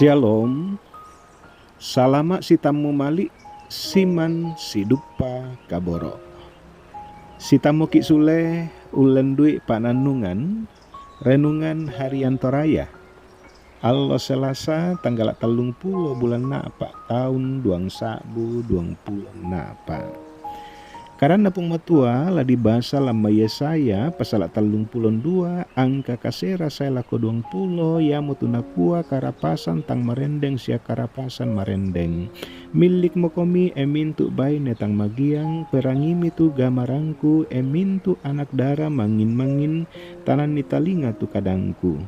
Shalom, salama si tamu mali, siman si dupa kaboro. Si tamu ki sule ulendui pananungan, renungan harian toraya. Allo Selasa tanggal 30 bulan napa tahun 2020 napa. Karena pung matua lah dibahasa lama Yesaya pasal 32 angka kasera saya lako 20 ya mutunakua karapasan tang marendeng sia karapasan marendeng milik mokomi emintu bayi netang magiang perangimi tu gamarangku emintu anak dara mangin tanan ni talinga tu kadangku.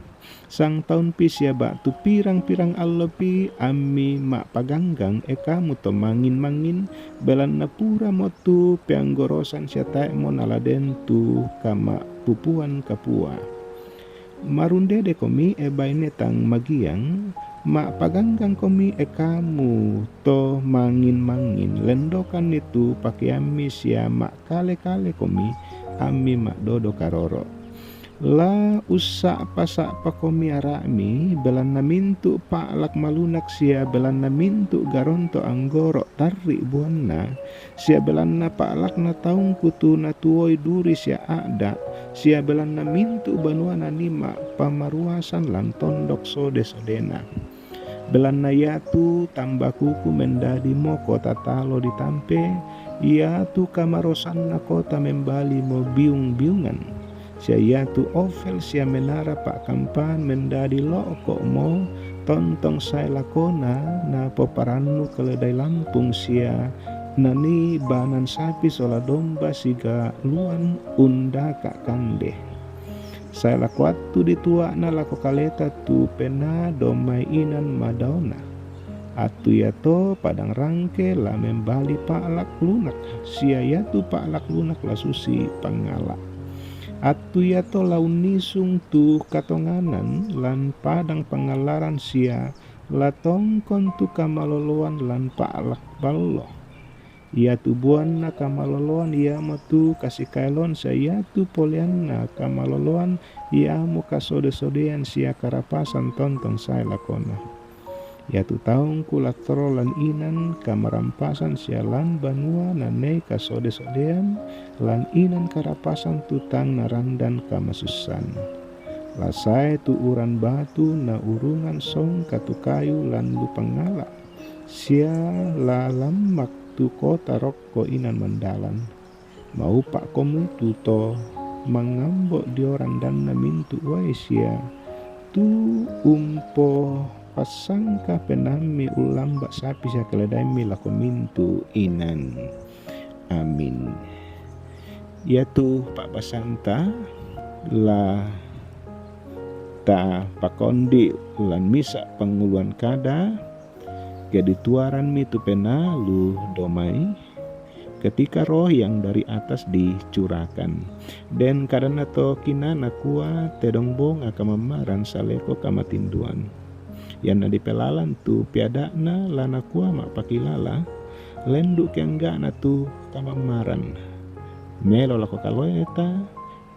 Sang tahun pi siaba tu pirang-pirang allopi ami mak paganggang eka muto mangin belan na pura motu peanggorosan siatae mon aladen tu kama pupuan kapua. Marunde de komi ebaine tang magiang mak paganggang komi ekamu to mangin lendokan itu pakai ami sia mak kale komi ami mak dodo karoro. La usa pasak pakomi arami belan na mintu paklak malunak sia belan na mintu garonto anggoro tarik buana sia belan na paklak na taung kutu na tuoi duri sia ada sia belan na mintu banuana nima pamaruasan lan tondok sode-sodena belan na yatu tambakuku mendadi moko tatalo ditampe yatu kamarosan na kota membali mo biung-biungan sia tu ovel sia menara pak kampan mendadi loko mo tontong saya lakona na poparanu keledai Lampung sia nani banan sapi sola domba siga luan unda kak kande saya lakuatu ditua na lako kaleta tu pena domai inan madaona atu yato padang rangke la membali paklak lunak sia yatu paklak lunak la susi pangala atu yato laun nisung tu katonganan lan padang pangalaran sia latongkon tu kamaloloan lan paklak ballo ia tu buana kamaloloan ia matu kasih kailon saya tu polianna kamaloloan ia mu kasode-sodean sia karapasan tontong saya lakona ya tu taung kulaktoro lan inan kamarampasan sialan banua nanei kasode-sodean lan inan karapasan tutang narandan kamasusan lasai tu uran batu na urungan song katu kayu lan lupangala sia lalamak tu kota rokko inan mandalan mau pak komu tuto mangambok dioran dan namintu wai sia tu umpo pasangka penami ulam bak sapi sia keledai mi lako mintu inan amin ya tu pak basanta la ta pakondi ulan misa penguluan kada jadi tuaran mi tu pena lu domai ketika roh yang dari atas dicurahkan dan karena to kinana kuat tedong bonga kamamaran saleko kamatinduan yang na dipelalan tu piadakna lana kuah mak pakilala lenduk yang enggak na tu kamamaran melo lako kaloeta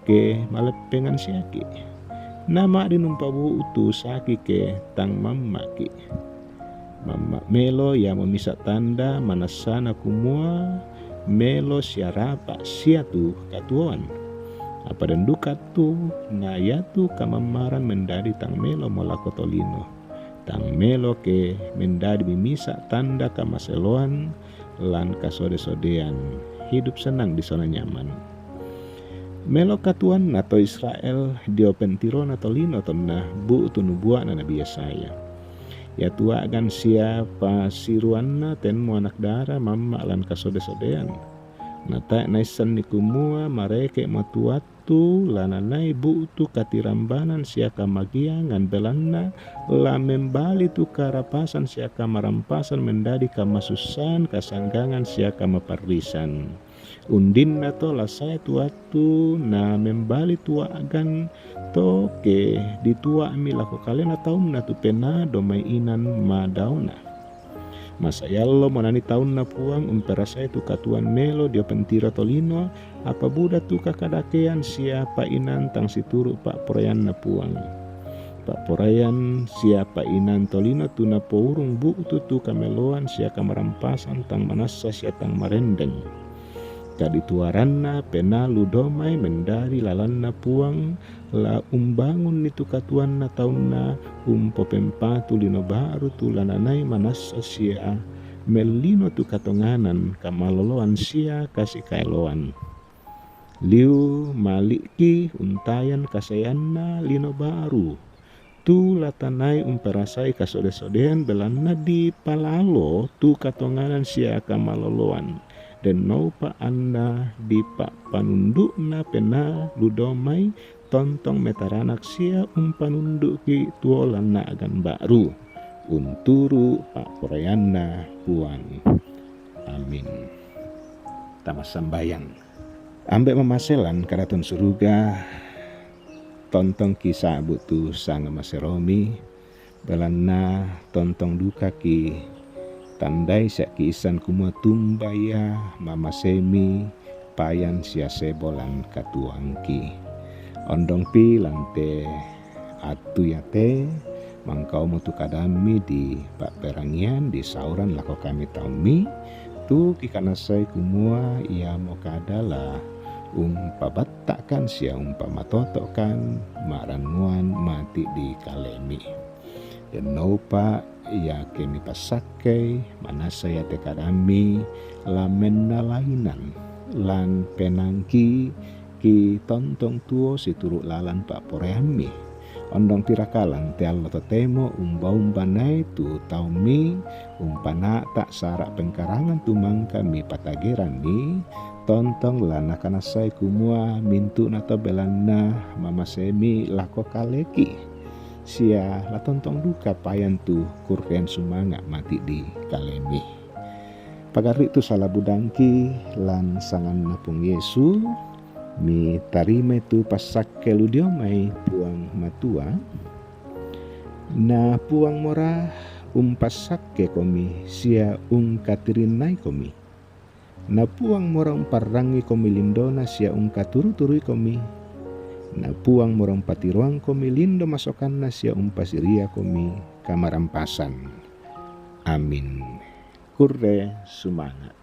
ke malepengan siaki nama dinumpa bu utu saki ke tang mamaki mama melo ya memisa tanda manasana kumua melo siarapa siatu katuan apa dan duka tu na yatu kamamaran mendadi tang melo molako tolino tang melo ke mendadi mimisa tanda kamaseloan lan kasode-sodean hidup senang di zona nyaman melo katuan nato Israel diopentiro nato lino tonna bu tunubua na nabi Yesaya ya tua agan siapa siruanna tenmu anak dara mama lan kasode-sodean nata naisan nikumua mareke matuatu lananai butu katirambanan siaka magiangan belanna la membali tu karapasan siaka marampasan mendadi kamasusan kasanggangan siaka maparisan undin nato la saya tuatu na membali tua agan to ke ditua mi lako kalian atau na tu pena domai inan madauna masa yallo monani tahun na puang umperasa itu katuan melo dia pentira tolino apa buda tu kakadakean siapa inan tang situru pak proyan na puang Pak porayan siapa inan tolina tuna pourung buktu tu kameloan sia kamarampasan tang manasa sia tang marendeng. Kadi tuaranna pena ludomai mendari lalanna puang la umbangun nitu katuanna taunna popempatu lino baru tu lananai manasa sia melino tu katonganan kamaloloan sia kasih kaeloan. Liu maliki untayan kasayanna lino baru tu latanai umperasai kasode-sodean belanna di palalo tu katonganan sia kamaloloan. Dan naupa anda di pak panundukna pena ludomai tontong metaranak sia panunduk ki tuolanna agan baru unturu pak porayanna puan. Amin. Tamas sambayang ambek memaselan karaton suruga tontong kisah butuh sang maseromi belanna tontong duka ki tandai sak kisan kumua tumbaya mama semi payan sia sebolan katuangki ondong pi lante atu yate mangkau mutu kadami di pak perangian di sauran lako kami taumi tu kikana sai kumua ia mo kadala pabattakan sia matotokan maranguan mati di kalemi dan naupa ya kemi pasakai mana saya tekadami lamen lainan lan penangki ki tontong tuo si turuk lalan pak poreami ondong tirakalan tial totemo umbanai tu taumi umpana tak sarak pengkarangan tu mangka mi patageran ni tontong lana kana sai kumua mintu nato belanna mama semi lako kaleki sia la tontong duka payan tu kurken sumanga mati di kalemi pagari tu salah budangki lan sangan napung Yesu mi tarime tu pasak keludio mai puang matua na puang mora pasakke komi sia katirinai komi na puang mora parrangi komi lindona sia katuru-turui komi na puang morong patiruang komi lindo masokan na sia pasiria komi kamarampasan. Amin. Kurre sumangat.